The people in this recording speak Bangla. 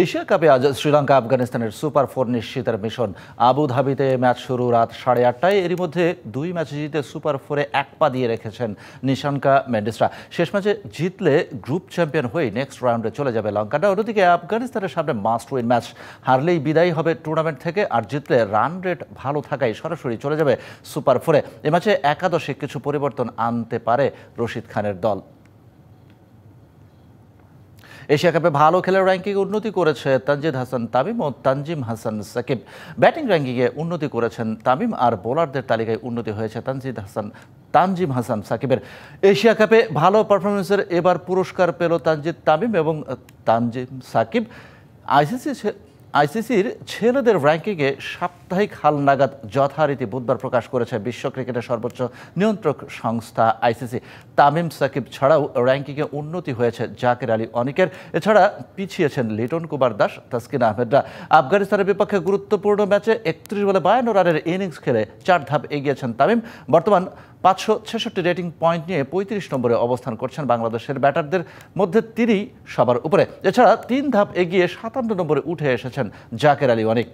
এশিয়া কাপে আজ শ্রীলঙ্কা আফগানিস্তানের সুপার 4 নিশ্চিতের মিশন। আবুধাবিতে ম্যাচ শুরু রাত 8:30টায়। এরই মধ্যে 2 ম্যাচে জিতে সুপার 4-এ এক পা দিয়ে রেখেছেন নিশাঙ্কা মেন্ডিসরা। শেষ ম্যাচে জিতলে গ্রুপ চ্যাম্পিয়ন হয়ে নেক্সট রাউন্ডে চলে যাবে লঙ্কাটা। অন্যদিকে আফগানিস্তানের সামনে মাস্ট উইন ম্যাচ। হারলেই বিদায় হবে টুর্নামেন্ট থেকে, আর জিতলে রান রেট ভালো থাকায় সরাসরি চলে যাবে সুপার 4-এ। এ ম্যাচে একাদশে কিছু পরিবর্তন আনতে পারে রশিদ খানের দল। এশিয়া কাপে ভালো খেলে র্যাঙ্কিংয়ে উন্নতি করেছে তানজিদ হাসান তামিম ও তানজিম হাসান সাকিব। ব্যাটিং র্যাঙ্কিংয়ে উন্নতি করেছেন তামিম, আর বোলারদের তালিকায় উন্নতি হয়েছে তানজিম হাসান সাকিবের। এশিয়া কাপে ভালো পারফরমেন্সের এবার পুরস্কার পেল তামিম এবং তানজিম সাকিব। আইসিসির ছেলেদের র্যাঙ্কিংয়ে সাপ্তাহিক হালনাগাদ যথারীতি বুধবার প্রকাশ করেছে বিশ্ব ক্রিকেটের সর্বোচ্চ নিয়ন্ত্রক সংস্থা আইসিসি। তামিম সাকিব ছাড়াও র্যাঙ্কিংয়ে উন্নতি হয়েছে জাকের আলী অনিকের। এছাড়া পিছিয়েছেন লিটন কুমার দাস, তাসকিন আহমেদরা। আফগানিস্তানের বিপক্ষে গুরুত্বপূর্ণ ম্যাচে 31 বলে 52 রানের ইনিংস খেলে 4 ধাপ এগিয়েছেন তামিম। বর্তমান 566 রেটিং পয়েন্ট নিয়ে 35 নম্বরে অবস্থান করছেন বাংলাদেশের ব্যাটারদের মধ্যে তিনি সবার উপরে। এছাড়া 3 ধাপ এগিয়ে 57 নম্বরে উঠে এসেছেন জাকের আলী অনিক।